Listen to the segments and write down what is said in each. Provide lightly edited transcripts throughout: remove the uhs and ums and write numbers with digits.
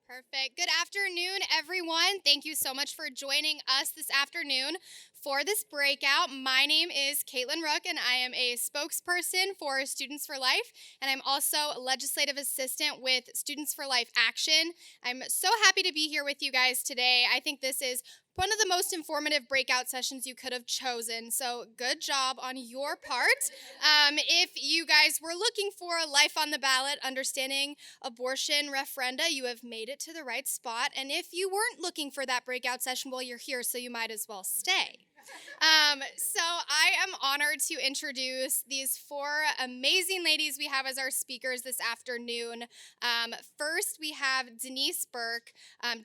Perfect. Good afternoon, everyone. Thank you so much for joining us this afternoon for this breakout. My name is Caitlin Rook, and I am a spokesperson for Students for Life, and I'm also a legislative assistant with Students for Life Action. I'm so happy to be here with you guys today. I think this is one of the most informative breakout sessions you could have chosen, so good job on your part. If you guys were looking for a life on the ballot, understanding abortion referenda, you have made it to the right spot. And if you weren't looking for that breakout session, well, you're here, so you might as well stay. So I am honored to introduce these four amazing ladies we have as our speakers this afternoon. First, we have Denise Burke.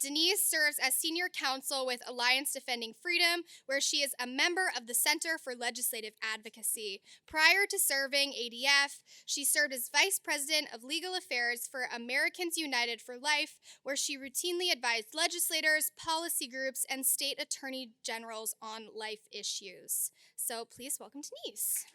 Denise serves as senior counsel with Alliance Defending Freedom, where she is a member of the Center for Legislative Advocacy. Prior to serving ADF, she served as vice president of legal affairs for Americans United for Life, where she routinely advised legislators, policy groups, and state attorney generals on life issues. So please welcome Denise.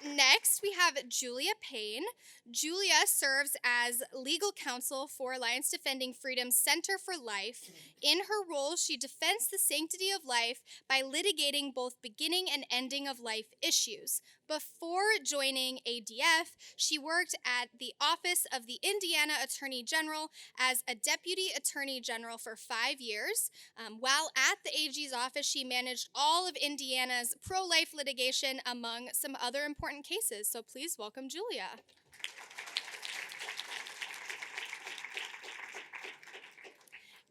Next, we have Julia Payne. Julia serves as legal counsel for Alliance Defending Freedom's Center for Life. In her role, she defends the sanctity of life by litigating both beginning and ending of life issues. Before joining ADF, she worked at the Office of the Indiana Attorney General as a Deputy Attorney General for 5 years. While at the AG's office, she managed all of Indiana's pro-life litigation, among some other important cases. So please welcome Julia.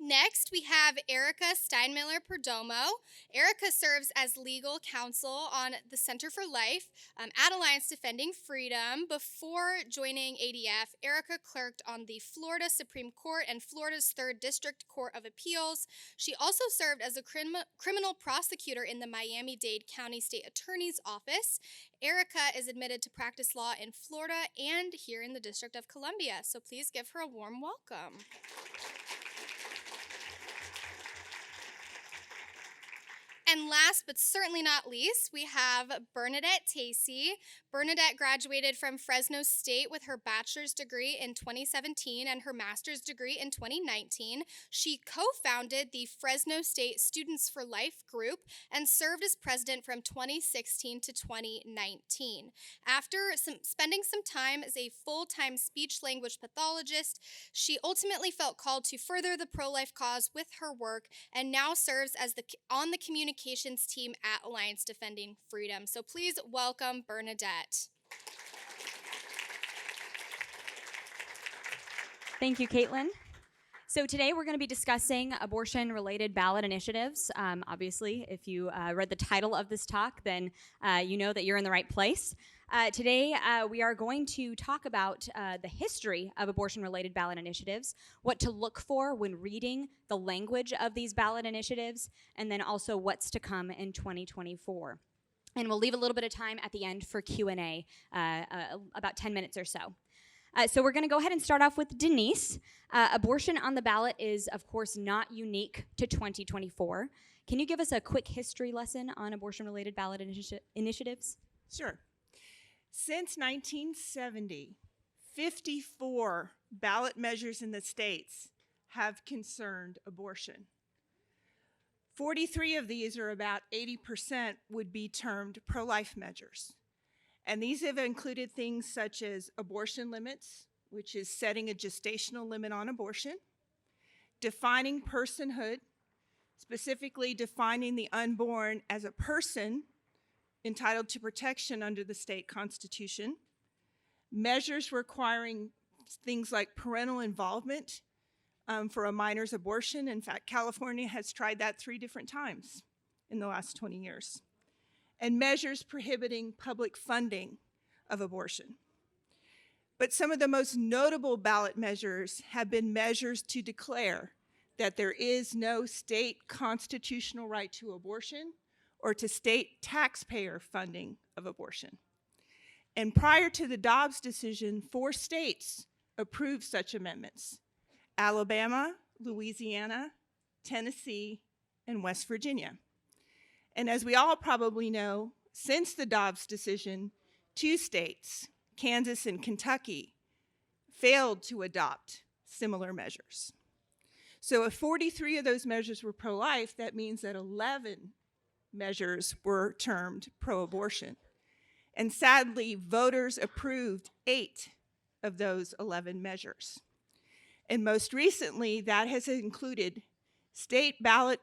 Next, we have Erica Steinmiller Perdomo. Erica serves as legal counsel on the Center for Life at Alliance Defending Freedom. Before joining ADF, Erica clerked on the Florida Supreme Court and Florida's 3rd District Court of Appeals. She also served as a criminal prosecutor in the Miami-Dade County State Attorney's Office. Erica is admitted to practice law in Florida and here in the District of Columbia. So please give her a warm welcome. And last but certainly not least, we have Bernadette Tacey. Bernadette graduated from Fresno State with her bachelor's degree in 2017 and her master's degree in 2019. She co-founded the Fresno State Students for Life group and served as president from 2016 to 2019. After spending some time as a full-time speech-language pathologist, she ultimately felt called to further the pro-life cause with her work and now serves as on the communications team at Alliance Defending Freedom. So please welcome Bernadette. Thank you, Caitlin. So today we're going to be discussing abortion-related ballot initiatives. Obviously, if you read the title of this talk, then you know that you're in the right place. Today, we are going to talk about the history of abortion-related ballot initiatives, what to look for when reading the language of these ballot initiatives, and then also what's to come in 2024. And we'll leave a little bit of time at the end for Q&A, about 10 minutes or so. So we're going to go ahead and start off with Denise. Abortion on the ballot is, of course, not unique to 2024. Can you give us a quick history lesson on abortion-related ballot initiatives? Sure. Since 1970, 54 ballot measures in the states have concerned abortion. 43 of these, or about 80%, would be termed pro-life measures. And these have included things such as abortion limits, which is setting a gestational limit on abortion, defining personhood, specifically defining the unborn as a person entitled to protection under the state constitution, measures requiring things like parental involvement for a minor's abortion. In fact, California has tried that 3 different times in the last 20 years. And measures prohibiting public funding of abortion. But some of the most notable ballot measures have been measures to declare that there is no state constitutional right to abortion or to state taxpayer funding of abortion. And prior to the Dobbs decision, 4 states approved such amendments: Alabama, Louisiana, Tennessee, and West Virginia. And as we all probably know, since the Dobbs decision, 2 states, Kansas and Kentucky, failed to adopt similar measures. So if 43 of those measures were pro-life, that means that 11 measures were termed pro-abortion. And sadly, voters approved 8 of those 11 measures. And most recently, that has included state ballot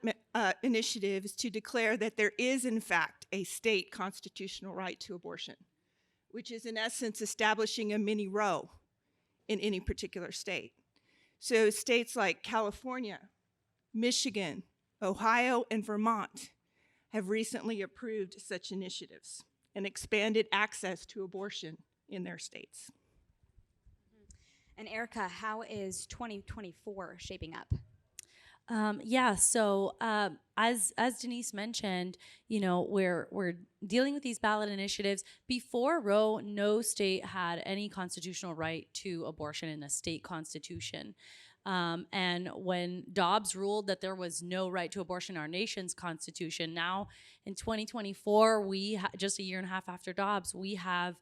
initiatives to declare that there is, in fact, a state constitutional right to abortion, which is in essence establishing a mini Roe in any particular state. So states like California, Michigan, Ohio, and Vermont have recently approved such initiatives and expanded access to abortion in their states. And Erica, how is 2024 shaping up? As Denise mentioned, we're dealing with these ballot initiatives. Before Roe, no state had any constitutional right to abortion in the state constitution. And when Dobbs ruled that there was no right to abortion in our nation's constitution, now in 2024, just a year and a half after Dobbs, we have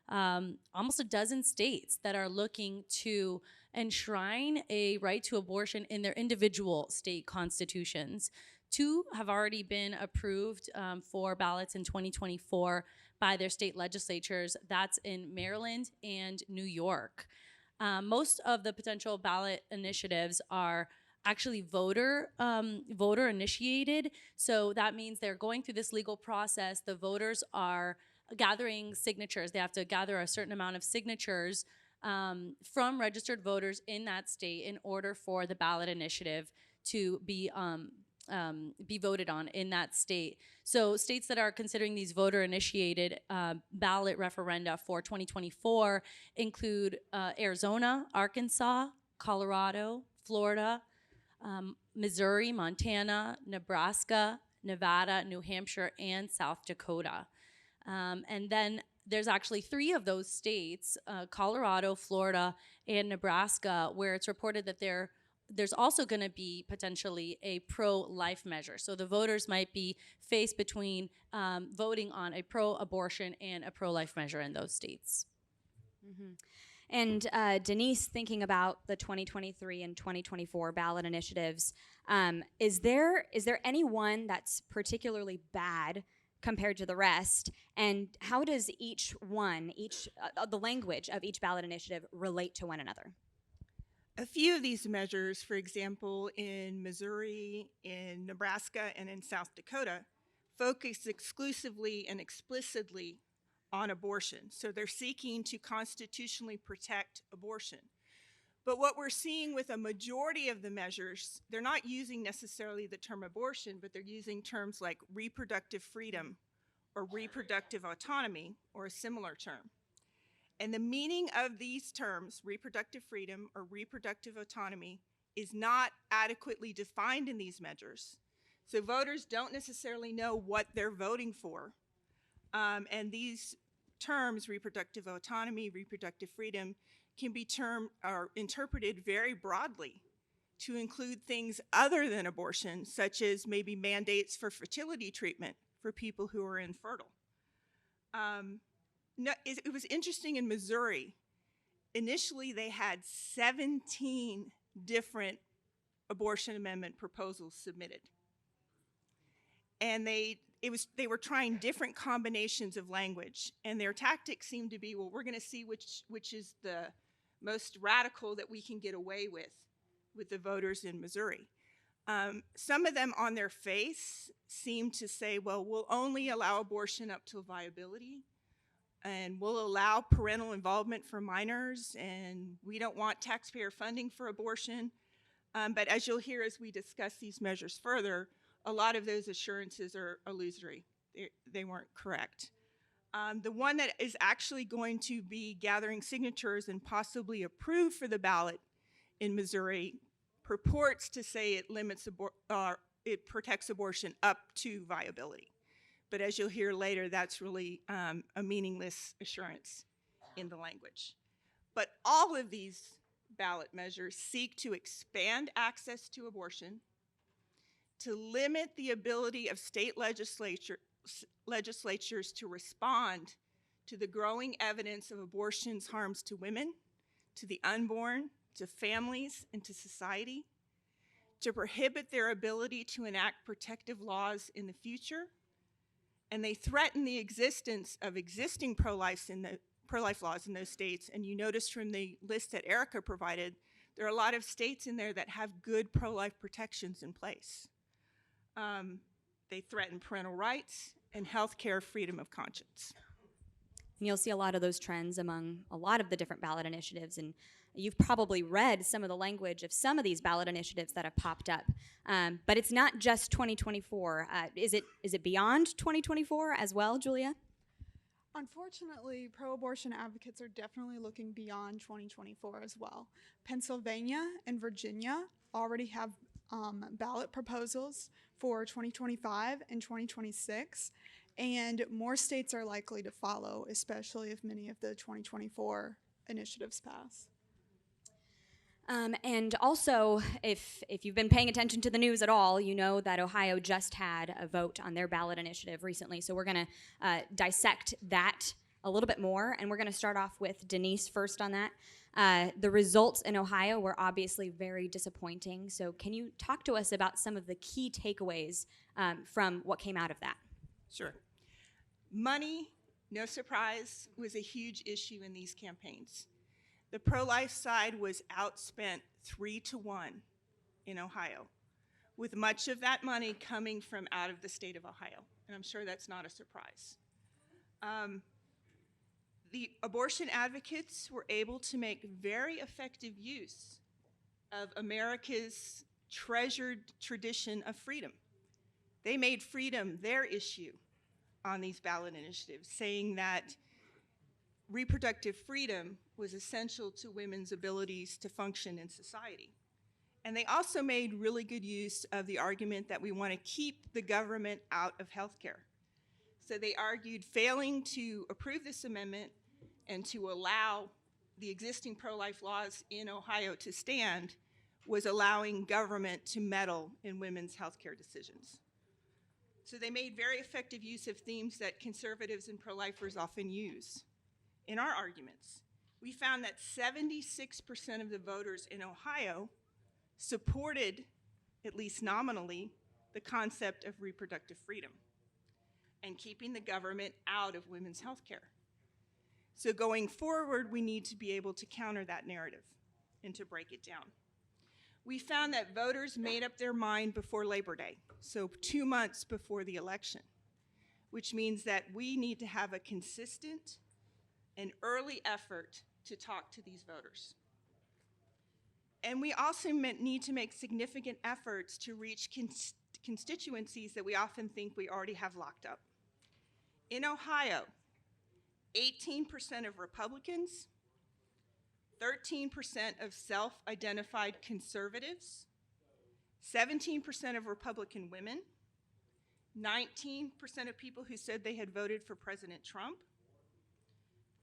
almost a dozen states that are looking to enshrine a right to abortion in their individual state constitutions. 2 have already been approved for ballots in 2024 by their state legislatures. That's in Maryland and New York. Most of the potential ballot initiatives are actually voter initiated. So that means they're going through this legal process. The voters are gathering signatures. They have to gather a certain amount of signatures from registered voters in that state in order for the ballot initiative to be voted on in that state. So states that are considering these voter-initiated ballot referenda for 2024 include Arizona, Arkansas, Colorado, Florida, Missouri, Montana, Nebraska, Nevada, New Hampshire, and South Dakota. And then there's actually 3 of those states, Colorado, Florida, and Nebraska, where it's reported that there's also going to be potentially a pro-life measure. So the voters might be faced between voting on a pro-abortion and a pro-life measure in those states. Mm-hmm. And Denise, thinking about the 2023 and 2024 ballot initiatives, is there any one that's particularly bad compared to the rest? And how does the language of each ballot initiative relate to one another? A few of these measures, for example, in Missouri, in Nebraska, and in South Dakota, focus exclusively and explicitly on abortion. So they're seeking to constitutionally protect abortion. But what we're seeing with a majority of the measures, they're not using necessarily the term abortion, but they're using terms like reproductive freedom or reproductive autonomy or a similar term. And the meaning of these terms, reproductive freedom or reproductive autonomy, is not adequately defined in these measures. So voters don't necessarily know what they're voting for. And these terms, reproductive autonomy, reproductive freedom, can be termed or interpreted very broadly to include things other than abortion, such as maybe mandates for fertility treatment for people who are infertile. It was interesting in Missouri. Initially, they had 17 different abortion amendment proposals submitted. And they were trying different combinations of language. And their tactics seemed to be, well, we're going to see which is the most radical that we can get away with the voters in Missouri. Some of them on their face seemed to say, well, we'll only allow abortion up till viability, and we'll allow parental involvement for minors, and we don't want taxpayer funding for abortion. But as you'll hear as we discuss these measures further, a lot of those assurances are illusory. They weren't correct. The one that is actually going to be gathering signatures and possibly approved for the ballot in Missouri purports to say it protects abortion up to viability. But as you'll hear later, that's really a meaningless assurance in the language. But all of these ballot measures seek to expand access to abortion, to limit the ability of state legislatures to respond to the growing evidence of abortion's harms to women, to the unborn, to families, and to society, to prohibit their ability to enact protective laws in the future, and they threaten the existence of existing pro-life laws in those states. And you notice from the list that Erica provided, there are a lot of states in there that have good pro-life protections in place. They threaten parental rights and healthcare freedom of conscience. And you'll see a lot of those trends among a lot of the different ballot initiatives, and you've probably read some of the language of some of these ballot initiatives that have popped up. But it's not just 2024. Is it beyond 2024 as well, Julia? Unfortunately, pro-abortion advocates are definitely looking beyond 2024 as well. Pennsylvania and Virginia already have ballot proposals for 2025 and 2026, and more states are likely to follow, especially if many of the 2024 initiatives pass. And also, if you've been paying attention to the news at all, you know that Ohio just had a vote on their ballot initiative recently. So we're going to dissect that a little bit more, and we're going to start off with Denise first on that. The results in Ohio were obviously very disappointing. So can you talk to us about some of the key takeaways from what came out of that? Sure. Money, no surprise, was a huge issue in these campaigns. The pro-life side was outspent 3-1 in Ohio, with much of that money coming from out of the state of Ohio. And I'm sure that's not a surprise. The abortion advocates were able to make very effective use of America's treasured tradition of freedom. They made freedom their issue on these ballot initiatives, saying that reproductive freedom was essential to women's abilities to function in society. And they also made really good use of the argument that we want to keep the government out of healthcare. So they argued failing to approve this amendment and to allow the existing pro-life laws in Ohio to stand was allowing government to meddle in women's healthcare decisions. So they made very effective use of themes that conservatives and pro-lifers often use. In our arguments, we found that 76% of the voters in Ohio supported, at least nominally, the concept of reproductive freedom and keeping the government out of women's health care. So going forward, we need to be able to counter that narrative and to break it down. We found that voters made up their mind before Labor Day, so 2 months before the election, which means that we need to have a consistent and early effort to talk to these voters. And we also need to make significant efforts to reach constituencies that we often think we already have locked up. In Ohio, 18% of Republicans, 13% of self-identified conservatives, 17% of Republican women, 19% of people who said they had voted for President Trump,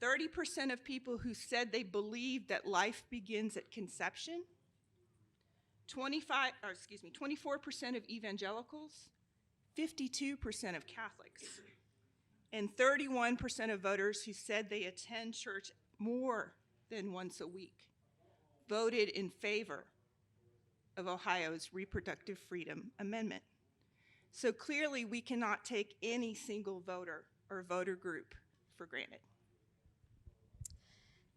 30% of people who said they believed that life begins at conception, 24% of evangelicals, 52% of Catholics, and 31% of voters who said they attend church more than once a week voted in favor of Ohio's reproductive freedom amendment. So clearly we cannot take any single voter or voter group for granted.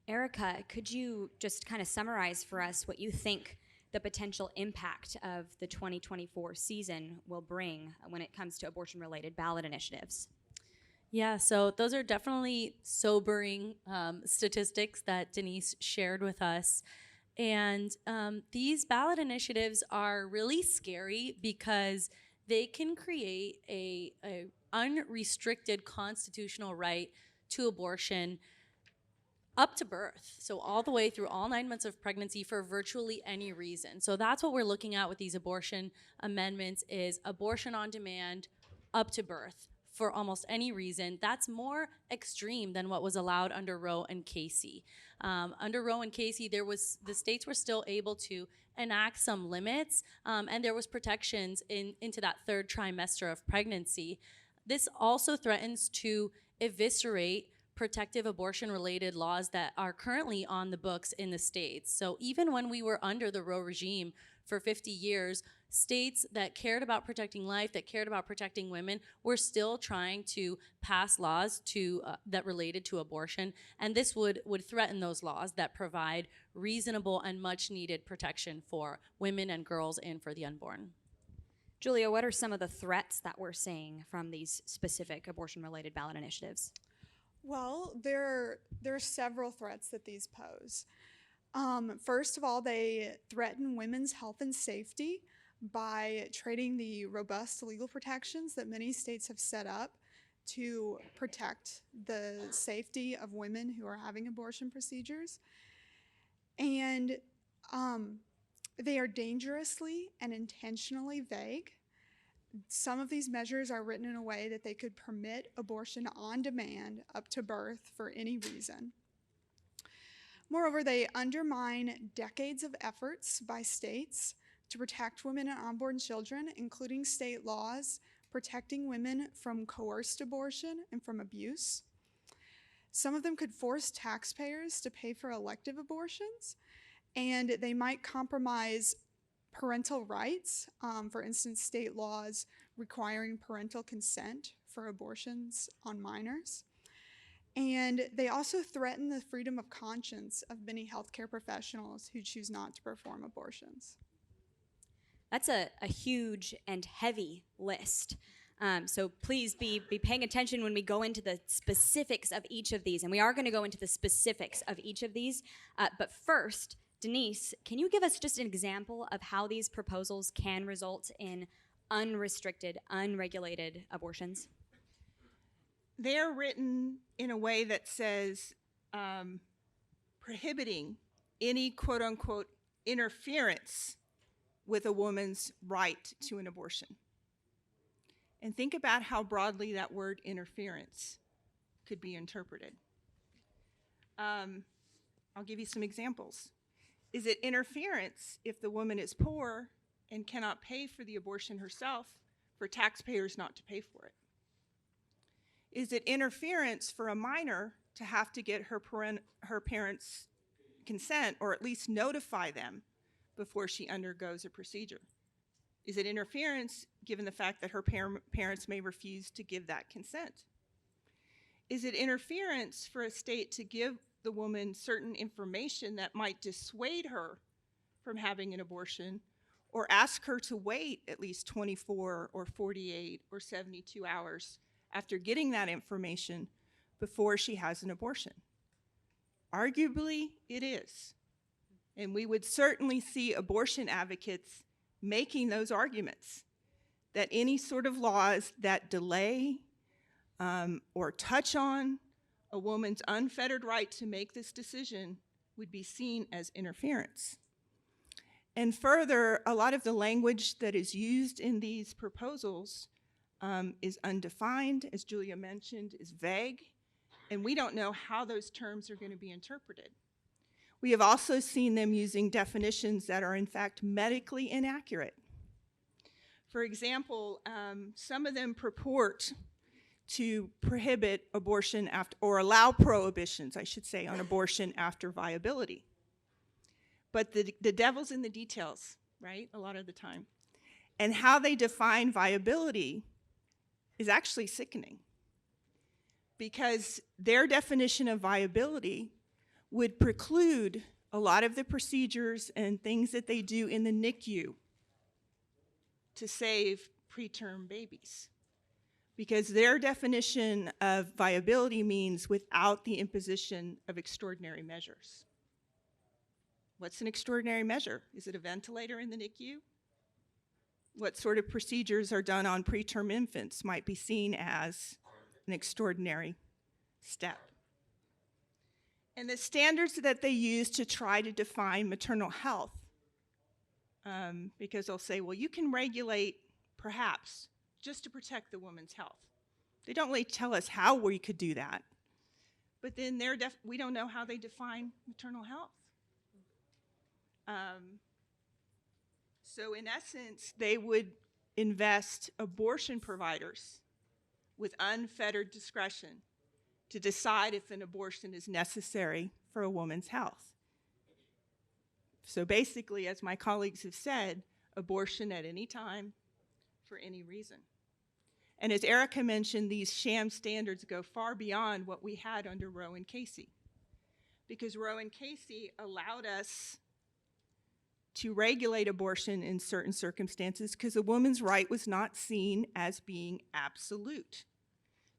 Erica, could you just kind of summarize for us what you think the potential impact of the 2024 season will bring when it comes to abortion-related ballot initiatives? Yeah, so those are definitely sobering statistics that Denise shared with us. And these ballot initiatives are really scary because they can create a unrestricted constitutional right to abortion up to birth, so all the way through all 9 months of pregnancy for virtually any reason. So that's what we're looking at with these abortion amendments is abortion on demand up to birth for almost any reason. That's more extreme than what was allowed under Roe and Casey. Under Roe and Casey, the states were still able to enact some limits, and there was protections into that third trimester of pregnancy. This also threatens to eviscerate protective abortion-related laws that are currently on the books in the states. So even when we were under the Roe regime for 50 years, states that cared about protecting life, that cared about protecting women, were still trying to pass laws that related to abortion, and this would threaten those laws that provide reasonable and much-needed protection for women and girls and for the unborn. Julia, what are some of the threats that we're seeing from these specific abortion-related ballot initiatives? Well, there are several threats that these pose. First of all, they threaten women's health and safety by trading the robust legal protections that many states have set up to protect the safety of women who are having abortion procedures. And they are dangerously and intentionally vague. Some of these measures are written in a way that they could permit abortion on demand up to birth for any reason. Moreover, they undermine decades of efforts by states to protect women and unborn children, including state laws protecting women from coerced abortion and from abuse. Some of them could force taxpayers to pay for elective abortions, and they might compromise parental rights, for instance, state laws requiring parental consent for abortions on minors. And they also threaten the freedom of conscience of many healthcare professionals who choose not to perform abortions. That's a huge and heavy list. So please be paying attention when we go into the specifics of each of these. And we are going to go into the specifics of each of these. But first, Denise, can you give us just an example of how these proposals can result in unrestricted, unregulated abortions? They're written in a way that says prohibiting any quote-unquote interference with a woman's right to an abortion. And think about how broadly that word interference could be interpreted. I'll give you some examples. Is it interference if the woman is poor and cannot pay for the abortion herself for taxpayers not to pay for it? Is it interference for a minor to have to get her parents' consent, or at least notify them before she undergoes a procedure? Is it interference given the fact that her parents may refuse to give that consent? Is it interference for a state to give the woman certain information that might dissuade her from having an abortion, or ask her to wait at least 24 or 48 or 72 hours after getting that information before she has an abortion? Arguably, it is. And we would certainly see abortion advocates making those arguments, that any sort of laws that delay or touch on a woman's unfettered right to make this decision would be seen as interference. And further, a lot of the language that is used in these proposals is undefined, as Julia mentioned, is vague, and we don't know how those terms are going to be interpreted. We have also seen them using definitions that are in fact medically inaccurate. For example, some of them purport to prohibit abortion after, or allow prohibitions, I should say, on abortion after viability. But the devil's in the details, right, a lot of the time. And how they define viability is actually sickening, because their definition of viability would preclude a lot of the procedures and things that they do in the NICU to save preterm babies. Because their definition of viability means without the imposition of extraordinary measures. What's an extraordinary measure? Is it a ventilator in the NICU? What sort of procedures are done on preterm infants might be seen as an extraordinary step. And the standards that they use to try to define maternal health, because they'll say, well, you can regulate perhaps just to protect the woman's health. They don't really tell us how we could do that. But then we don't know how they define maternal health. So in essence, they would invest abortion providers with unfettered discretion to decide if an abortion is necessary for a woman's health. So basically, as my colleagues have said, abortion at any time, for any reason. And as Erica mentioned, these sham standards go far beyond what we had under Roe and Casey, because Roe and Casey allowed us to regulate abortion in certain circumstances because a woman's right was not seen as being absolute.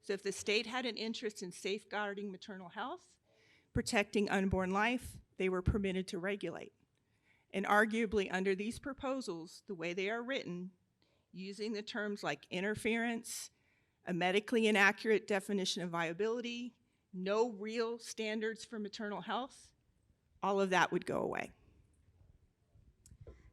So if the state had an interest in safeguarding maternal health, protecting unborn life, they were permitted to regulate. And arguably under these proposals, the way they are written, using the terms like interference, a medically inaccurate definition of viability, no real standards for maternal health, all of that would go away.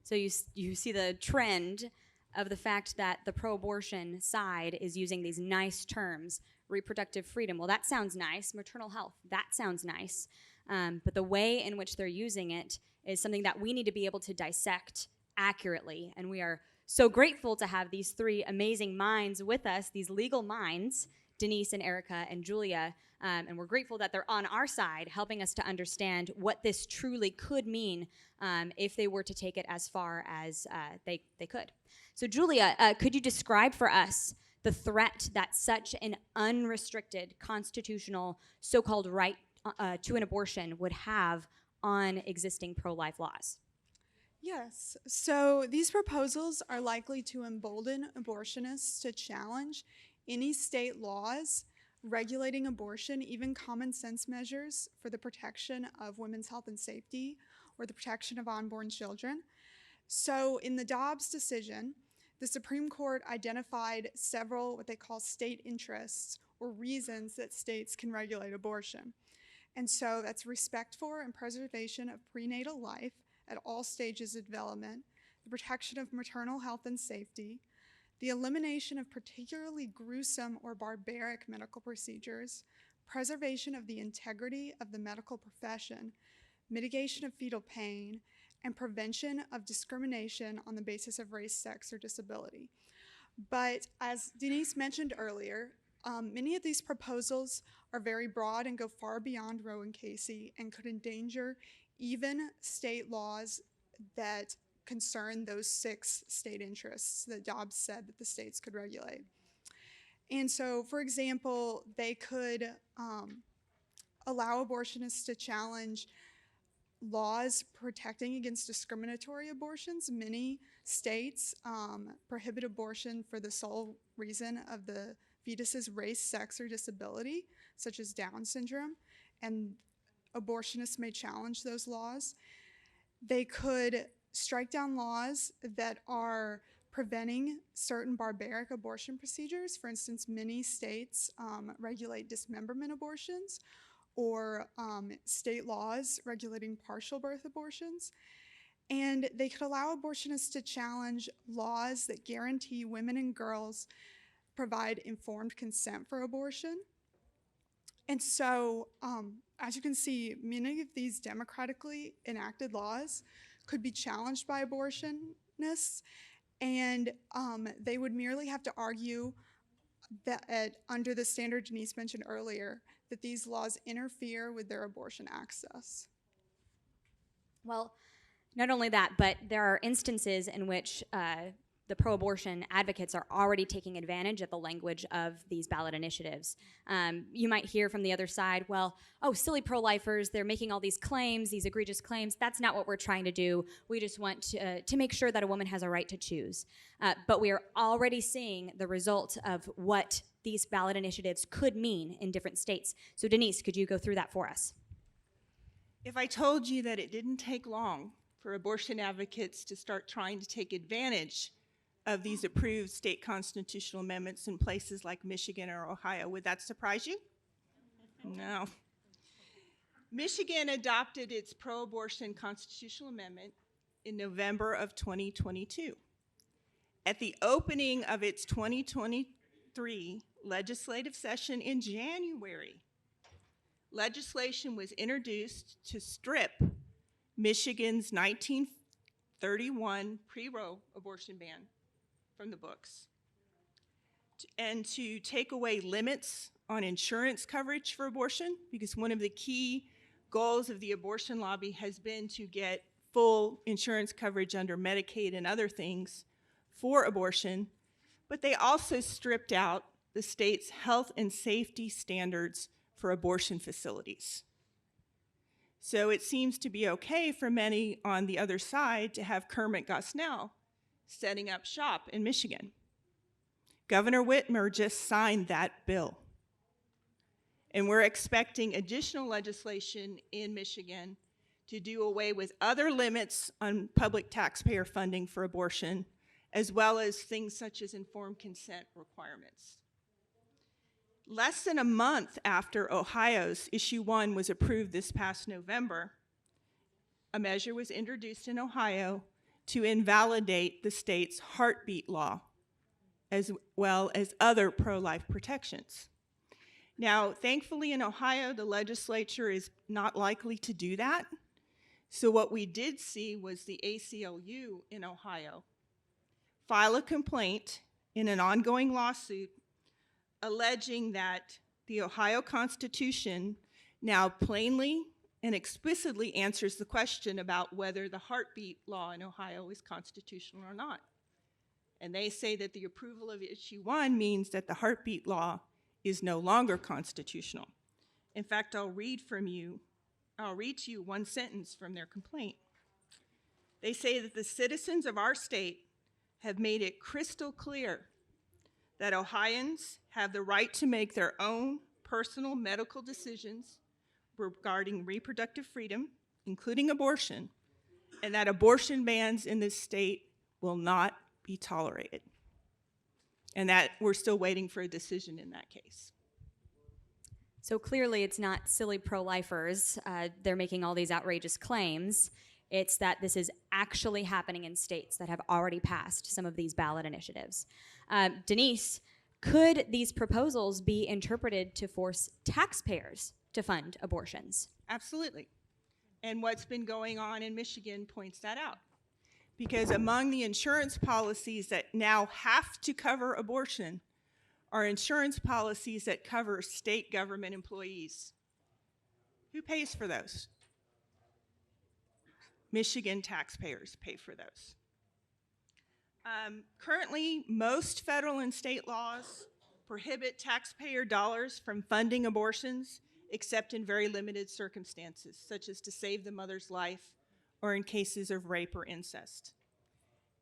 So you see the trend of the fact that the pro-abortion side is using these nice terms, reproductive freedom. Well, that sounds nice. Maternal health, that sounds nice. But the way in which they're using it is something that we need to be able to dissect accurately. And we are so grateful to have these three amazing minds with us, these legal minds, Denise and Erica and Julia. And we're grateful that they're on our side, helping us to understand what this truly could mean if they were to take it as far as they could. So Julia, could you describe for us the threat that such an unrestricted constitutional so-called right to an abortion would have on existing pro-life laws? Yes, so these proposals are likely to embolden abortionists to challenge any state laws regulating abortion, even common sense measures for the protection of women's health and safety or the protection of unborn children. So in the Dobbs decision, the Supreme Court identified several what they call state interests or reasons that states can regulate abortion. And so that's respect for and preservation of prenatal life at all stages of development, the protection of maternal health and safety, the elimination of particularly gruesome or barbaric medical procedures, preservation of the integrity of the medical profession, mitigation of fetal pain, and prevention of discrimination on the basis of race, sex, or disability. But as Denise mentioned earlier, many of these proposals are very broad and go far beyond Roe and Casey and could endanger even state laws that concern those 6 state interests that Dobbs said that the states could regulate. And so, for example, they could allow abortionists to challenge laws protecting against discriminatory abortions. Many states prohibit abortion for the sole reason of the fetus's race, sex, or disability, such as Down syndrome, and abortionists may challenge those laws. They could strike down laws that are preventing certain barbaric abortion procedures. For instance, many states regulate dismemberment abortions, or state laws regulating partial birth abortions. And they could allow abortionists to challenge laws that guarantee women and girls provide informed consent for abortion. And so, as you can see, many of these democratically enacted laws could be challenged by abortionists, and they would merely have to argue that under the standard Denise mentioned earlier, that these laws interfere with their abortion access. Well, not only that, but there are instances in which the pro-abortion advocates are already taking advantage of the language of these ballot initiatives. You might hear from the other side, well, oh, silly pro-lifers, they're making all these claims, these egregious claims. That's not what we're trying to do. We just want to make sure that a woman has a right to choose. But we are already seeing the result of what these ballot initiatives could mean in different states. So Denise, could you go through that for us? If I told you that it didn't take long for abortion advocates to start trying to take advantage of these approved state constitutional amendments in places like Michigan or Ohio, would that surprise you? No. Michigan adopted its pro-abortion constitutional amendment in November of 2022. At the opening of its 2023 legislative session in January, legislation was introduced to strip Michigan's 1931 pre-Roe abortion ban from the books and to take away limits on insurance coverage for abortion, because one of the key goals of the abortion lobby has been to get full insurance coverage under Medicaid and other things for abortion, but they also stripped out the state's health and safety standards for abortion facilities. So it seems to be okay for many on the other side to have Kermit Gosnell setting up shop in Michigan. Governor Whitmer just signed that bill. And we're expecting additional legislation in Michigan to do away with other limits on public taxpayer funding for abortion, as well as things such as informed consent requirements. Less than a month after Ohio's Issue 1 was approved this past November, a measure was introduced in Ohio to invalidate the state's heartbeat law, as well as other pro-life protections. Now, thankfully in Ohio, the legislature is not likely to do that. So what we did see was the ACLU in Ohio file a complaint in an ongoing lawsuit alleging that the Ohio Constitution now plainly and explicitly answers the question about whether the heartbeat law in Ohio is constitutional or not. And they say that the approval of Issue 1 means that the heartbeat law is no longer constitutional. In fact, I'll read to you one sentence from their complaint. They say that the citizens of our state have made it crystal clear that Ohioans have the right to make their own personal medical decisions regarding reproductive freedom, including abortion, and that abortion bans in this state will not be tolerated. And that we're still waiting for a decision in that case. So clearly it's not silly pro-lifers. They're making all these outrageous claims. It's that this is actually happening in states that have already passed some of these ballot initiatives. Denise, could these proposals be interpreted to force taxpayers to fund abortions? Absolutely. And what's been going on in Michigan points that out. Because among the insurance policies that now have to cover abortion are insurance policies that cover state government employees. Who pays for those? Michigan taxpayers pay for those. Currently, most federal and state laws prohibit taxpayer dollars from funding abortions except in very limited circumstances, such as to save the mother's life or in cases of rape or incest.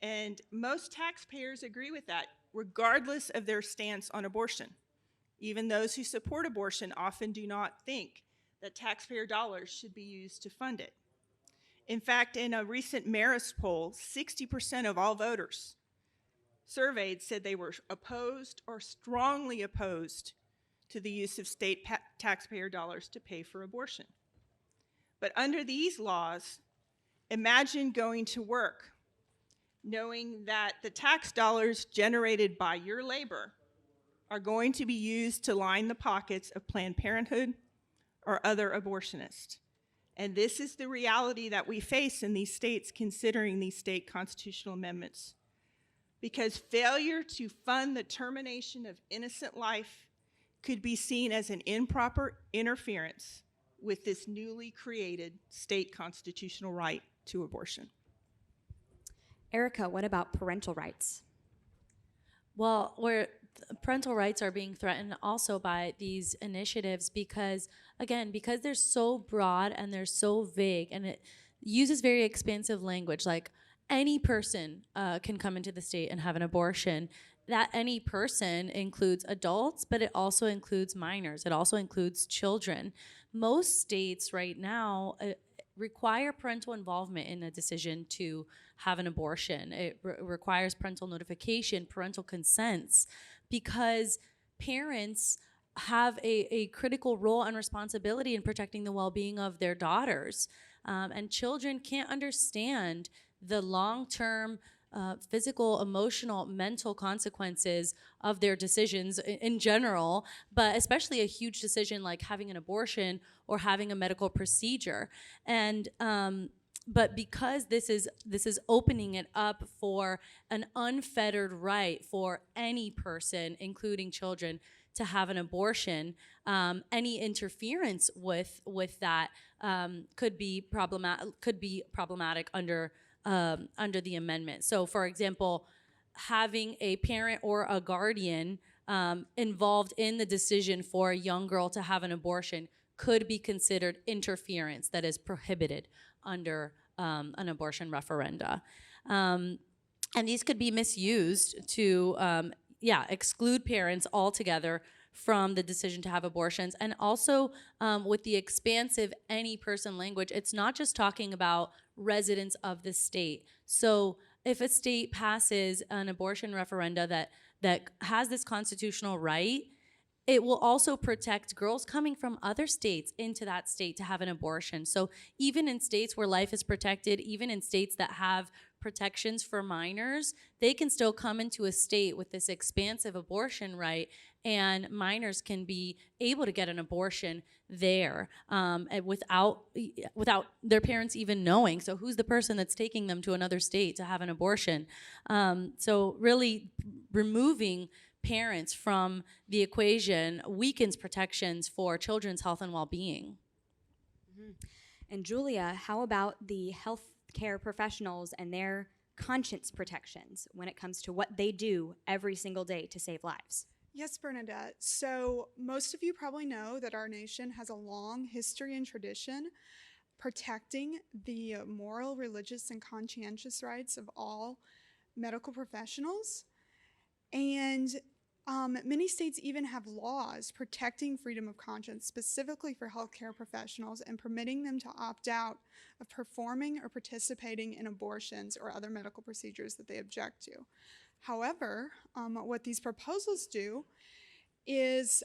And most taxpayers agree with that, regardless of their stance on abortion. Even those who support abortion often do not think that taxpayer dollars should be used to fund it. In fact, in a recent Marist poll, 60% of all voters surveyed said they were opposed or strongly opposed to the use of state taxpayer dollars to pay for abortion. But under these laws, imagine going to work knowing that the tax dollars generated by your labor are going to be used to line the pockets of Planned Parenthood or other abortionists. And this is the reality that we face in these states considering these state constitutional amendments. Because failure to fund the termination of innocent life could be seen as an improper interference with this newly created state constitutional right to abortion. Erica, what about parental rights? Well, where parental rights are being threatened also by these initiatives because, again, because they're so broad and they're so vague and it uses very expansive language like any person can come into the state and have an abortion. That any person includes adults, but it also includes minors. It also includes children. Most states right now require parental involvement in a decision to have an abortion. It requires parental notification, parental consents, because parents have a critical role and responsibility in protecting the well-being of their daughters. And children can't understand the long-term physical, emotional, mental consequences of their decisions in general, but especially a huge decision like having an abortion or having a medical procedure. And but because this is opening it up for an unfettered right for any person, including children, to have an abortion, any interference with that could be problematic under the amendment. So, for example, having a parent or a guardian involved in the decision for a young girl to have an abortion could be considered interference that is prohibited under an abortion referenda. And these could be misused to, exclude parents altogether from the decision to have abortions. And also with the expansive any person language, it's not just talking about residents of the state. So if a state passes an abortion referenda that has this constitutional right, it will also protect girls coming from other states into that state to have an abortion. So even in states where life is protected, even in states that have protections for minors, they can still come into a state with this expansive abortion right, and minors can be able to get an abortion there without their parents even knowing. So who's the person that's taking them to another state to have an abortion? So really removing parents from the equation weakens protections for children's health and well-being. Mm-hmm. And Julia, how about the healthcare professionals and their conscience protections when it comes to what they do every single day to save lives? Yes, Bernadette. So most of you probably know that our nation has a long history and tradition protecting the moral, religious, and conscientious rights of all medical professionals. And many states even have laws protecting freedom of conscience specifically for healthcare professionals and permitting them to opt out of performing or participating in abortions or other medical procedures that they object to. However, what these proposals do is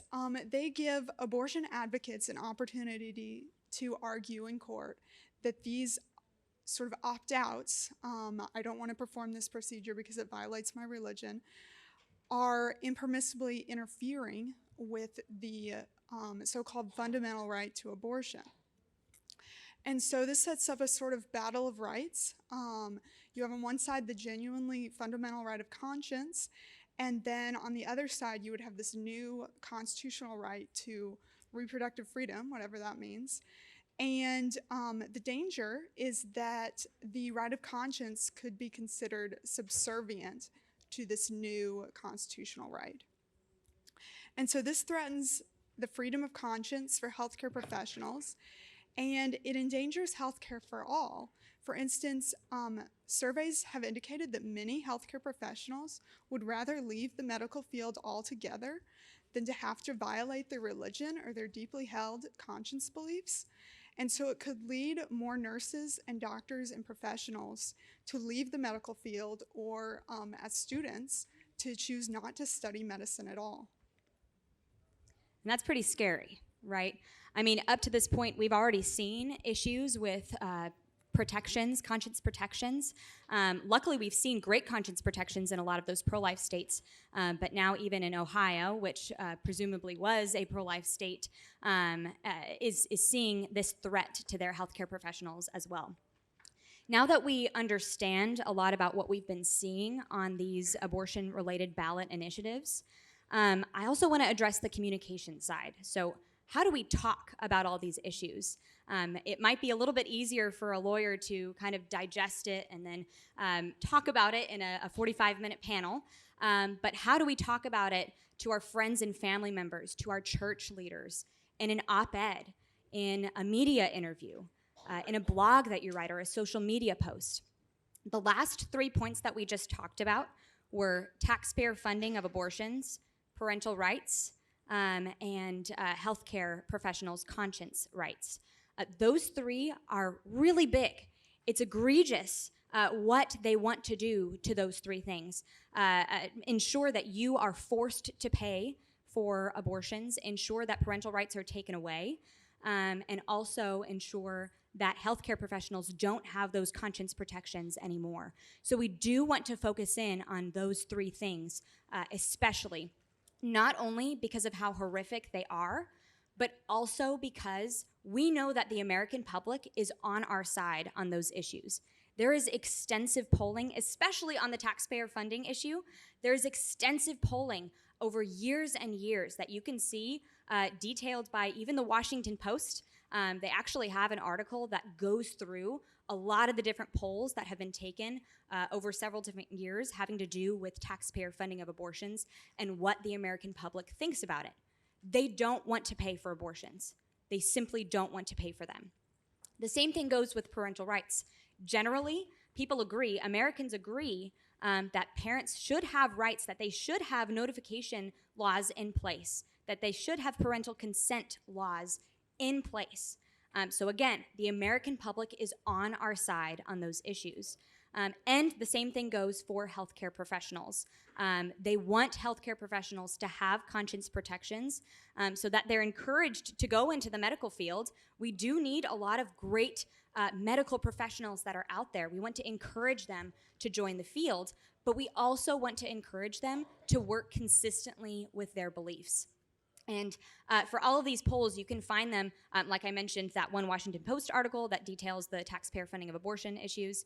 they give abortion advocates an opportunity to argue in court that these sort of opt-outs, I don't want to perform this procedure because it violates my religion, are impermissibly interfering with the so-called fundamental right to abortion. And so this sets up a sort of battle of rights. You have on one side the genuinely fundamental right of conscience, and then on the other side you would have this new constitutional right to reproductive freedom, whatever that means. And the danger is that the right of conscience could be considered subservient to this new constitutional right. And so this threatens the freedom of conscience for healthcare professionals, and it endangers healthcare for all. For instance, surveys have indicated that many healthcare professionals would rather leave the medical field altogether than to have to violate their religion or their deeply held conscience beliefs. And so it could lead more nurses and doctors and professionals to leave the medical field or as students to choose not to study medicine at all. And that's pretty scary, right? I mean, up to this point, we've already seen issues with protections, conscience protections. Luckily, we've seen great conscience protections in a lot of those pro-life states, but now even in Ohio, which presumably was a pro-life state, is seeing this threat to their healthcare professionals as well. Now that we understand a lot about what we've been seeing on these abortion-related ballot initiatives, I also want to address the communication side. So how do we talk about all these issues? It might be a little bit easier for a lawyer to kind of digest it and then talk about it in a 45-minute panel, but how do we talk about it to our friends and family members, to our church leaders, in an op-ed, in a media interview, in a blog that you write, or a social media post? The last 3 points that we just talked about were taxpayer funding of abortions, parental rights, and healthcare professionals' conscience rights. Those three are really big. It's egregious what they want to do to those three things. Ensure that you are forced to pay for abortions, ensure that parental rights are taken away, and also ensure that healthcare professionals don't have those conscience protections anymore. So we do want to focus in on those three things, especially, not only because of how horrific they are, but also because we know that the American public is on our side on those issues. There is extensive polling, especially on the taxpayer funding issue. There is extensive polling over years and years that you can see detailed by even the Washington Post. They actually have an article that goes through a lot of the different polls that have been taken over several different years having to do with taxpayer funding of abortions and what the American public thinks about it. They don't want to pay for abortions. They simply don't want to pay for them. The same thing goes with parental rights. Generally, people agree, Americans agree, that parents should have rights, that they should have notification laws in place, that they should have parental consent laws in place. So again, the American public is on our side on those issues. And the same thing goes for healthcare professionals. They want healthcare professionals to have conscience protections so that they're encouraged to go into the medical field. We do need a lot of great medical professionals that are out there. We want to encourage them to join the field, but we also want to encourage them to work consistently with their beliefs. And for all of these polls, you can find them, like I mentioned, that one Washington Post article that details the taxpayer funding of abortion issues.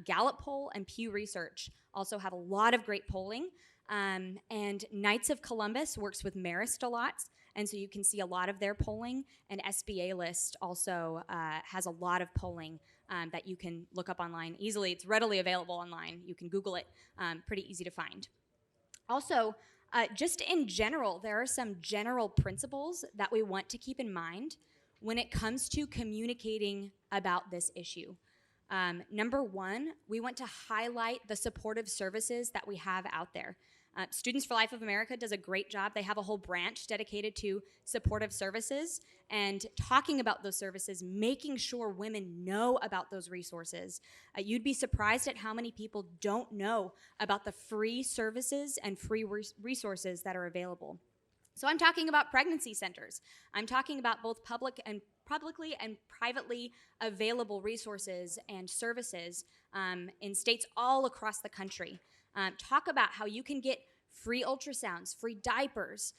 Gallup poll and Pew Research also have a lot of great polling. And Knights of Columbus works with Marist a lot, and so you can see a lot of their polling. And SBA List also has a lot of polling that you can look up online easily. It's readily available online. You can Google it, pretty easy to find. Also, just in general, there are some general principles that we want to keep in mind when it comes to communicating about this issue. Number one, we want to highlight the supportive services that we have out there. Students for Life of America does a great job. They have a whole branch dedicated to supportive services and talking about those services, making sure women know about those resources. You'd be surprised at how many people don't know about the free services and free resources that are available. So I'm talking about pregnancy centers. I'm talking about both publicly and privately available resources and services in states all across the country. Talk about how you can get free ultrasounds, free diapers,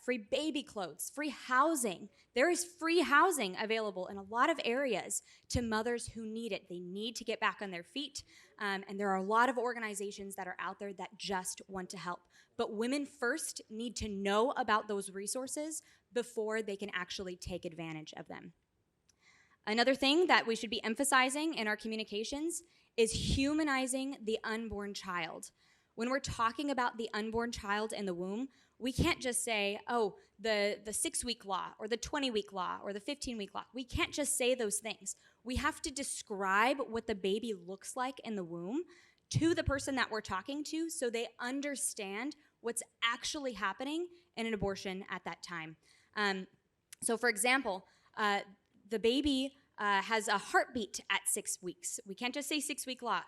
free baby clothes, free housing. There is free housing available in a lot of areas to mothers who need it. They need to get back on their feet, and there are a lot of organizations that are out there that just want to help. But women first need to know about those resources before they can actually take advantage of them. Another thing that we should be emphasizing in our communications is humanizing the unborn child. When we're talking about the unborn child in the womb, we can't just say, oh, the 6-week law or the 20-week law or the 15-week law. We can't just say those things. We have to describe what the baby looks like in the womb to the person that we're talking to so they understand what's actually happening in an abortion at that time. So for example, the baby has a heartbeat at 6 weeks. We can't just say 6-week law.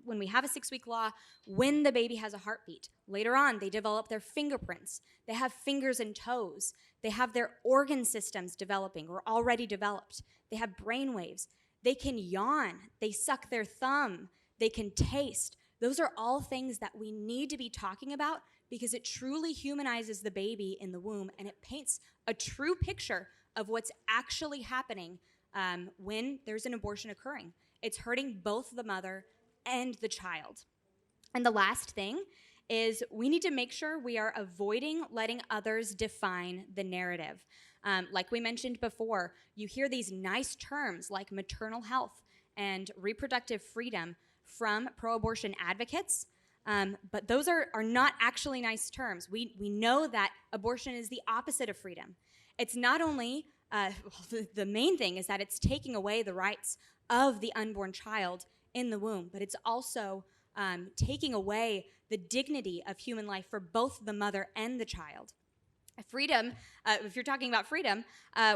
When we have a 6-week law, when the baby has a heartbeat, later on they develop their fingerprints. They have fingers and toes. They have their organ systems developing or already developed. They have brain waves. They can yawn. They suck their thumb. They can taste. Those are all things that we need to be talking about because it truly humanizes the baby in the womb and it paints a true picture of what's actually happening when there's an abortion occurring. It's hurting both the mother and the child. And the last thing is we need to make sure we are avoiding letting others define the narrative. Like we mentioned before, you hear these nice terms like maternal health and reproductive freedom from pro-abortion advocates, but those are not actually nice terms. We know that abortion is the opposite of freedom. It's not only the main thing is that it's taking away the rights of the unborn child in the womb, but it's also taking away the dignity of human life for both the mother and the child. Freedom, if you're talking about freedom,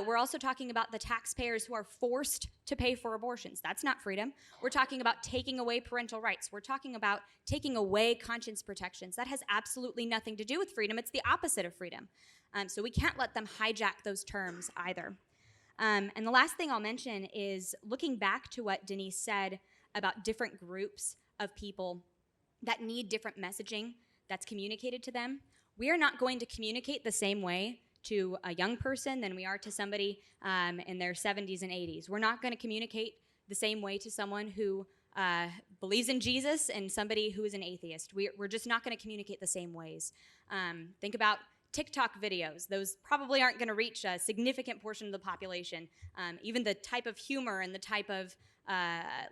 we're also talking about the taxpayers who are forced to pay for abortions. That's not freedom. We're talking about taking away parental rights. We're talking about taking away conscience protections. That has absolutely nothing to do with freedom. It's the opposite of freedom. So we can't let them hijack those terms either. And the last thing I'll mention is looking back to what Denise said about different groups of people that need different messaging that's communicated to them. We are not going to communicate the same way to a young person than we are to somebody in their 70s and 80s. We're not going to communicate the same way to someone who believes in Jesus and somebody who is an atheist. We're just not going to communicate the same ways. Think about TikTok videos. Those probably aren't going to reach a significant portion of the population. Even the type of humor and the type of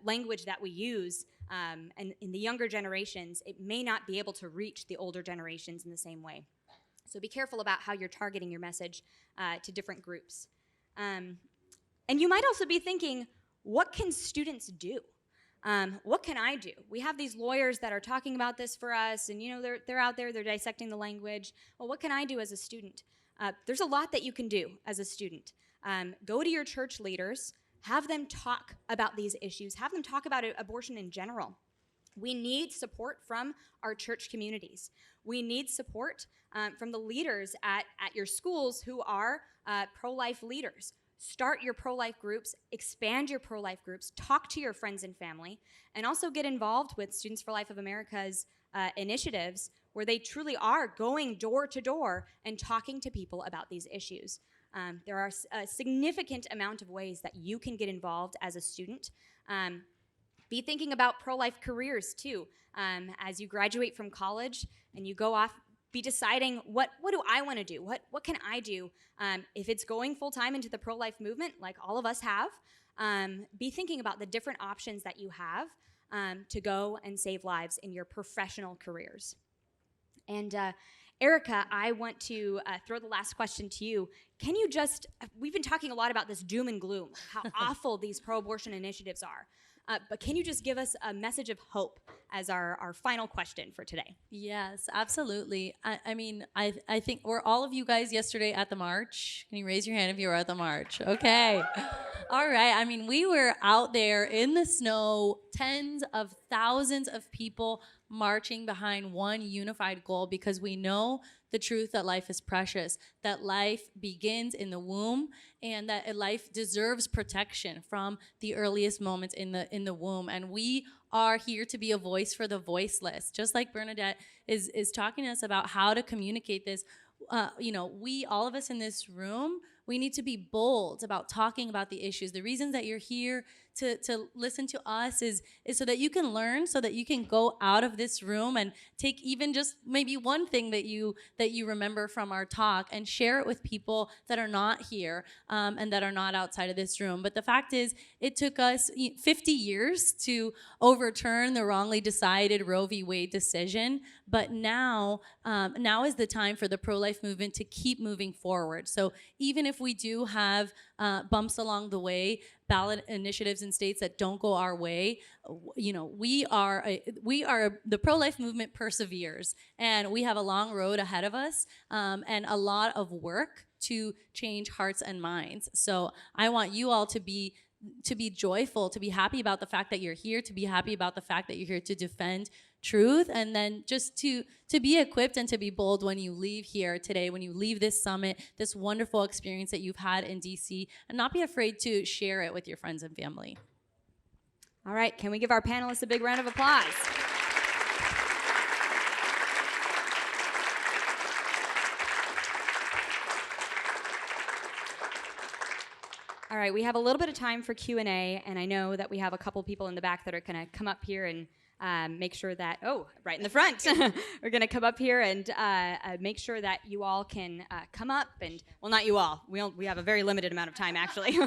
language that we use, and in the younger generations, it may not be able to reach the older generations in the same way. So be careful about how you're targeting your message to different groups. And you might also be thinking, what can students do? What can I do? We have these lawyers that are talking about this for us, and they're out there, they're dissecting the language. Well, what can I do as a student? There's a lot that you can do as a student. Go to your church leaders, have them talk about these issues, have them talk about abortion in general. We need support from our church communities. We need support from the leaders at your schools who are pro-life leaders. Start your pro-life groups, expand your pro-life groups, talk to your friends and family, and also get involved with Students for Life of America's initiatives where they truly are going door to door and talking to people about these issues. There are a significant amount of ways that you can get involved as a student. Be thinking about pro-life careers too. As you graduate from college and you go off, be deciding what do I want to do? What can I do? If it's going full-time into the pro-life movement, like all of us have, be thinking about the different options that you have to go and save lives in your professional careers. And Erica, I want to throw the last question to you. Can you we've been talking a lot about this doom and gloom, how awful these pro-abortion initiatives are. But can you just give us a message of hope as our final question for today? Yes, absolutely. I think were all of you guys yesterday at the march? Can you raise your hand if you were at the march? Okay. All right. We were out there in the snow, tens of thousands of people marching behind one unified goal because we know the truth that life is precious, that life begins in the womb, and that life deserves protection from the earliest moments in the womb. And we are here to be a voice for the voiceless. Just like Bernadette is talking to us about how to communicate this. We, all of us in this room, we need to be bold about talking about the issues. The reasons that you're here to listen to us is so that you can learn, so that you can go out of this room and take even just maybe one thing that you remember from our talk and share it with people that are not here and that are not outside of this room. But the fact is, it took us 50 years to overturn the wrongly decided Roe v. Wade decision. But now is the time for the pro-life movement to keep moving forward. So even if we do have bumps along the way, ballot initiatives in states that don't go our way, we are the pro-life movement perseveres, and we have a long road ahead of us and a lot of work to change hearts and minds. So I want you all to be joyful, to be happy about the fact that you're here, to be happy about the fact that you're here to defend truth, and then just to be equipped and to be bold when you leave here today, when you leave this summit, this wonderful experience that you've had in DC, and not be afraid to share it with your friends and family. All right, can we give our panelists a big round of applause? All right, we have a little bit of time for Q&A, and I know that we have a couple people in the back that are going to come up here and make sure that, right in the front, we're going to come up here and make sure that you all can come up and, well, not you all. We have a very limited amount of time, actually.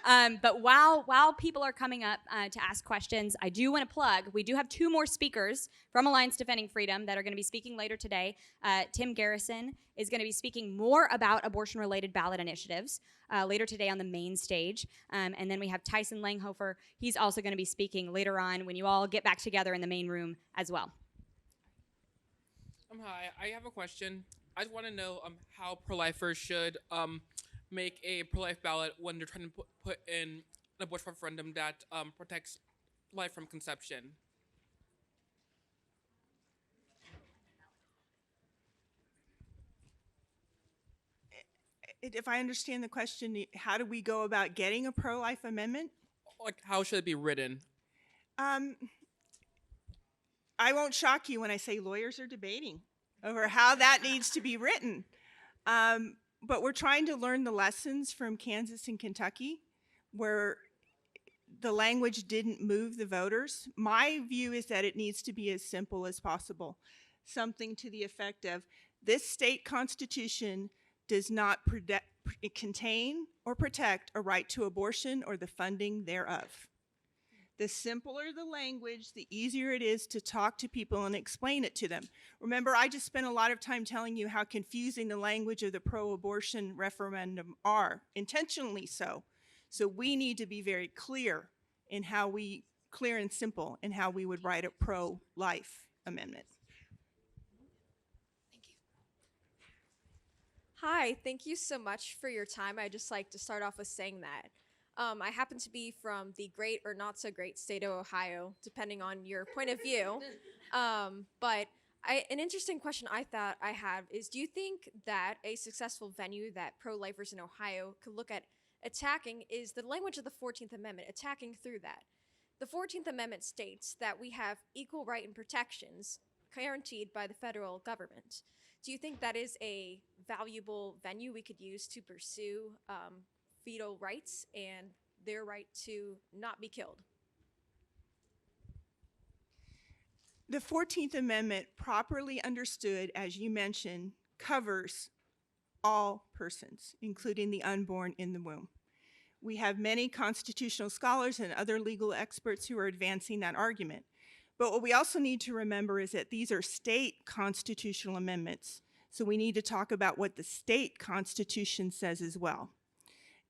But while people are coming up to ask questions, I do want to plug, we do have 2 more speakers from Alliance Defending Freedom that are going to be speaking later today. Tim Garrison is going to be speaking more about abortion-related ballot initiatives later today on the main stage. And then we have Tyson Langhofer. He's also going to be speaking later on when you all get back together in the main room as well. Hi, I have a question. I just want to know how pro-lifers should make a pro-life ballot when they're trying to put in an abortion referendum that protects life from conception. If I understand the question, how do we go about getting a pro-life amendment? Like, how should it be written? I won't shock you when I say lawyers are debating over how that needs to be written. but we're trying to learn the lessons from Kansas and Kentucky, where the language didn't move the voters. My view is that it needs to be as simple as possible. Something to the effect of, this state constitution does not contain or protect a right to abortion or the funding thereof. The simpler the language, the easier it is to talk to people and explain it to them. Remember, I just spent a lot of time telling you how confusing the language of the pro-abortion referendum are, intentionally so. So we need to be very clear in how we, clear and simple in how we would write a pro-life amendment. Hi, thank you so much for your time. I'd just like to start off with saying that I happen to be from the great or not so great state of Ohio, depending on your point of view. But an interesting question I thought I had is, do you think that a successful venue that pro-lifers in Ohio could look at attacking is the language of the 14th Amendment, attacking through that? The 14th Amendment states that we have equal right and protections guaranteed by the federal government. Do you think that is a valuable venue we could use to pursue fetal rights and their right to not be killed? The 14th Amendment, properly understood, as you mentioned, covers all persons, including the unborn in the womb. We have many constitutional scholars and other legal experts who are advancing that argument. But what we also need to remember is that these are state constitutional amendments. So we need to talk about what the state constitution says as well.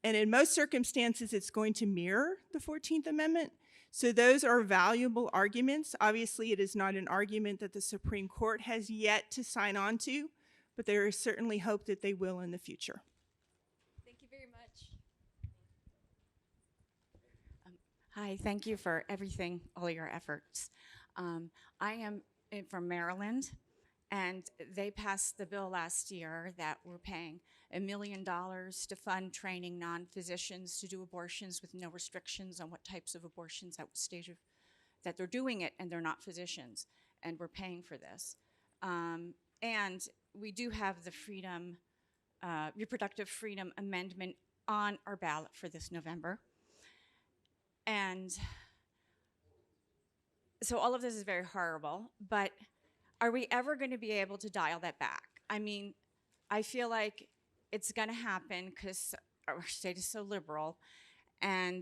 And in most circumstances, it's going to mirror the 14th Amendment. So those are valuable arguments. Obviously, it is not an argument that the Supreme Court has yet to sign on to, but there is certainly hope that they will in the future. Thank you very much. Hi, thank you for everything, all your efforts. I am from Maryland, and they passed the bill last year that we're paying $1 million to fund training non-physicians to do abortions with no restrictions on what types of abortions, at what stage of that they're doing it, and they're not physicians, and we're paying for this. And we do have the reproductive freedom amendment on our ballot for this November. And so all of this is very horrible, but are we ever going to be able to dial that back? I mean, I feel like it's going to happen because our state is so liberal. And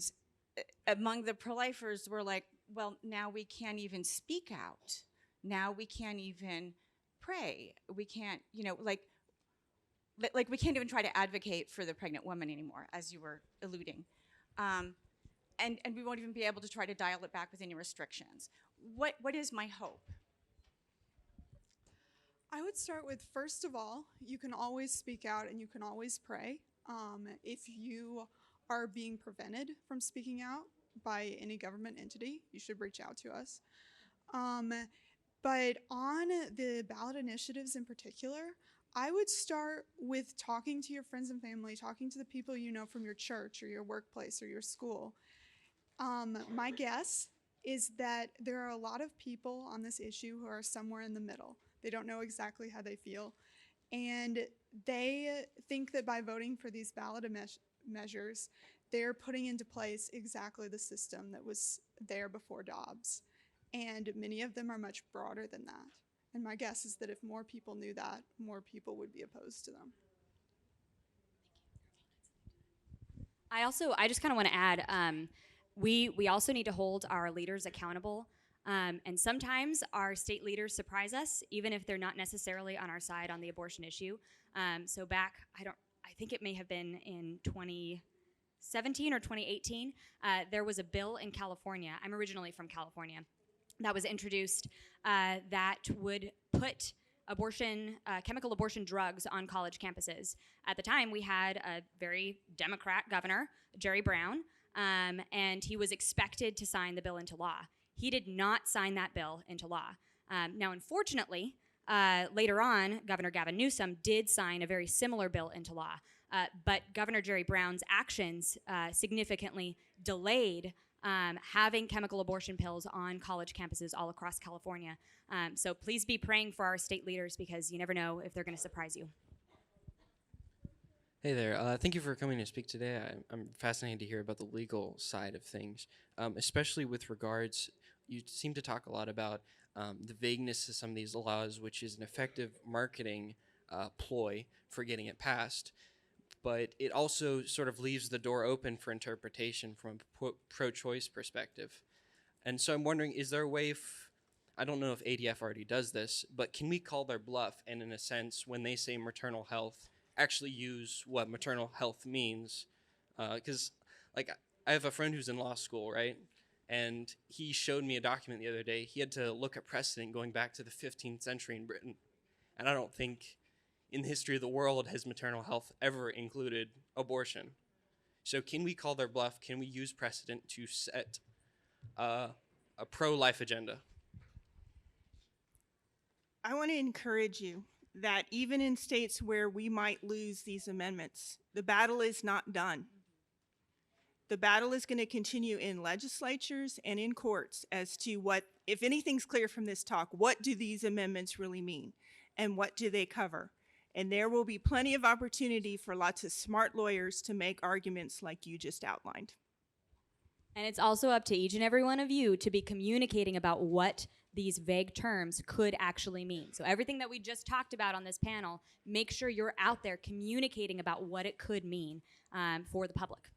among the pro-lifers, we're like, well, now we can't even speak out. Now we can't even pray. We can't, you know, like we can't even try to advocate for the pregnant woman anymore, as you were alluding. And we won't even be able to try to dial it back with any restrictions. What is my hope? I would start with, first of all, you can always speak out and you can always pray. If you are being prevented from speaking out by any government entity, you should reach out to us. But on the ballot initiatives in particular, I would start with talking to your friends and family, talking to the people you know from your church or your workplace or your school. My guess is that there are a lot of people on this issue who are somewhere in the middle. They don't know exactly how they feel. And they think that by voting for these ballot measures, they're putting into place exactly the system that was there before Dobbs. And many of them are much broader than that. And my guess is that if more people knew that, more people would be opposed to them. I just kind of want to add, we also need to hold our leaders accountable. And sometimes our state leaders surprise us, even if they're not necessarily on our side on the abortion issue. So back, I think it may have been in 2017 or 2018, there was a bill in California. I'm originally from California. That was introduced that would put chemical abortion drugs on college campuses. At the time, we had a very Democrat governor, Jerry Brown, and he was expected to sign the bill into law. He did not sign that bill into law. Now, unfortunately, later on, Governor Gavin Newsom did sign a very similar bill into law, but Governor Jerry Brown's actions significantly delayed having chemical abortion pills on college campuses all across California. So please be praying for our state leaders, because you never know if they're going to surprise you. Hey there. Thank you for coming to speak today. I'm fascinated to hear about the legal side of things, especially with regards. You seem to talk a lot about the vagueness of some of these laws, which is an effective marketing ploy for getting it passed. But it also sort of leaves the door open for interpretation from a pro-choice perspective. And so I'm wondering, is there a way? I don't know if ADF already does this, but can we call their bluff and, in a sense, when they say maternal health, actually use what maternal health means? Because, like, I have a friend who's in law school, right? And he showed me a document the other day. He had to look at precedent going back to the 15th century in Britain. And I don't think in the history of the world has maternal health ever included abortion. So can we call their bluff? Can we use precedent to set a pro-life agenda? I want to encourage you that even in states where we might lose these amendments, the battle is not done. The battle is going to continue in legislatures and in courts as to what, if anything's clear from this talk, what do these amendments really mean and what do they cover? And there will be plenty of opportunity for lots of smart lawyers to make arguments like you just outlined. And it's also up to each and every one of you to be communicating about what these vague terms could actually mean. So everything that we just talked about on this panel, make sure you're out there communicating about what it could mean for the public.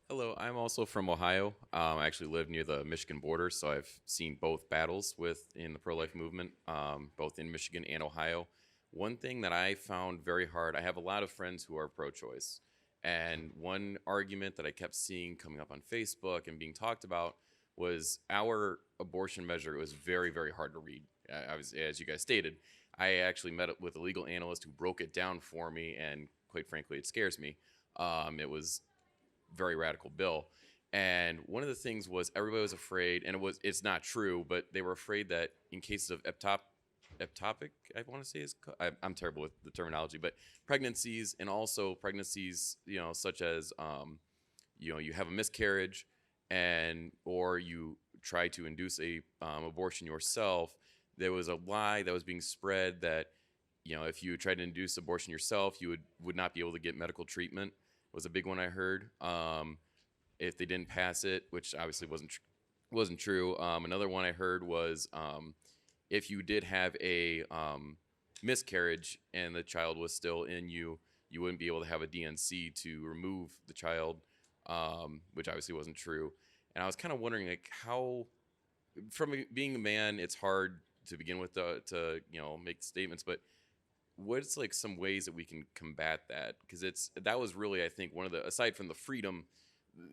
Hello, I'm also from Ohio. I actually live near the Michigan border, so I've seen both battles in the pro-life movement, both in Michigan and Ohio. One thing that I found very hard, I have a lot of friends who are pro-choice, and one argument that I kept seeing coming up on Facebook and being talked about was our abortion measure was very, very hard to read. As you guys stated, I actually met up with a legal analyst who broke it down for me, and quite frankly, it scares me. It was very radical bill. And one of the things was everybody was afraid, and it's not true, but they were afraid that in cases of ectopic, I want to say I'm terrible with the terminology, but pregnancies, and also pregnancies, such as, you have a miscarriage or you try to induce a abortion yourself. There was a lie that was being spread that, if you tried to induce abortion yourself, you would not be able to get medical treatment. Was a big one I heard. If they didn't pass it, which obviously wasn't true. Another one I heard was if you did have a miscarriage and the child was still in you, you wouldn't be able to have a DNC to remove the child, which obviously wasn't true. And I was kind of wondering, like, how, from being a man, it's hard to begin with to make statements, but what's like some ways that we can combat that? Because that was really, I think, one of the, aside from the freedom,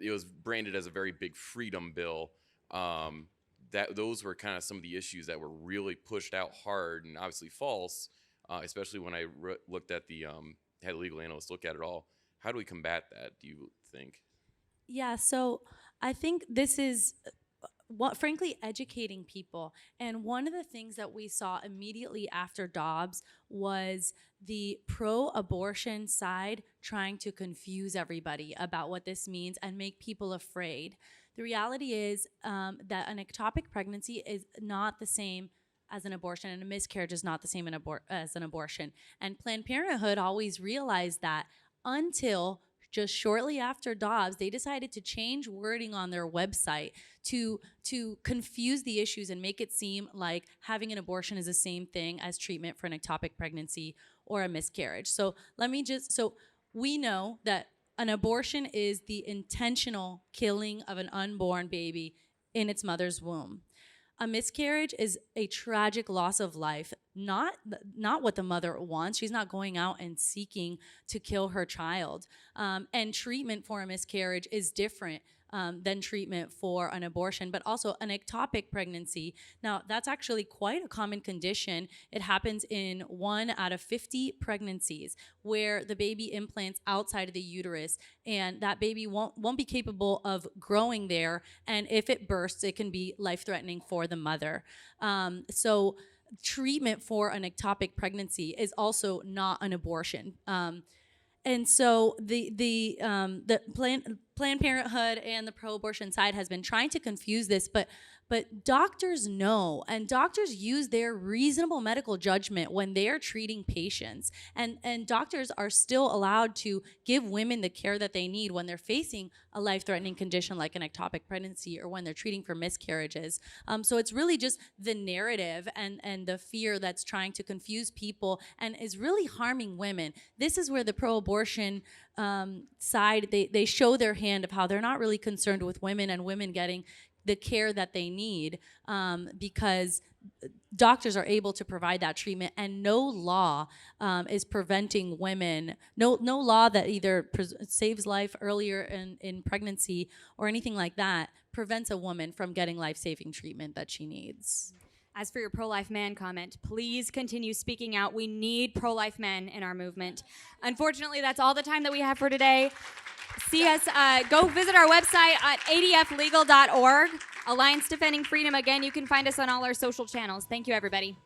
it was branded as a very big freedom bill. That those were kind of some of the issues that were really pushed out hard and obviously false, especially when I looked at had a legal analyst look at it all. How do we combat that, do you think? Yeah, so I think this is frankly, educating people. And one of the things that we saw immediately after Dobbs was the pro-abortion side trying to confuse everybody about what this means and make people afraid. The reality is that an ectopic pregnancy is not the same as an abortion, and a miscarriage is not the same as an abortion. And Planned Parenthood always realized that until just shortly after Dobbs, they decided to change wording on their website to confuse the issues and make it seem like having an abortion is the same thing as treatment for an ectopic pregnancy or a miscarriage. So we know that an abortion is the intentional killing of an unborn baby in its mother's womb. A miscarriage is a tragic loss of life, not what the mother wants. She's not going out and seeking to kill her child. And treatment for a miscarriage is different than treatment for an abortion, but also an ectopic pregnancy. Now, that's actually quite a common condition. It happens in 1 out of 50 pregnancies where the baby implants outside of the uterus, and that baby won't be capable of growing there, and if it bursts, it can be life-threatening for the mother. So treatment for an ectopic pregnancy is also not an abortion. And so the Planned Parenthood and the pro-abortion side has been trying to confuse this, but doctors know, and doctors use their reasonable medical judgment when they are treating patients. And doctors are still allowed to give women the care that they need when they're facing a life-threatening condition like an ectopic pregnancy or when they're treating for miscarriages. So it's really just the narrative and the fear that's trying to confuse people and is really harming women. This is where the pro-abortion side, they show their hand of how they're not really concerned with women and women getting the care that they need, because doctors are able to provide that treatment, and no law is preventing women, no law that either saves life earlier in pregnancy or anything like that prevents a woman from getting life-saving treatment that she needs. As for your pro-life man comment, please continue speaking out. We need pro-life men in our movement. Unfortunately, that's all the time that we have for today. See us, go visit our website at adflegal.org. Alliance Defending Freedom. Again, you can find us on all our social channels. Thank you, everybody.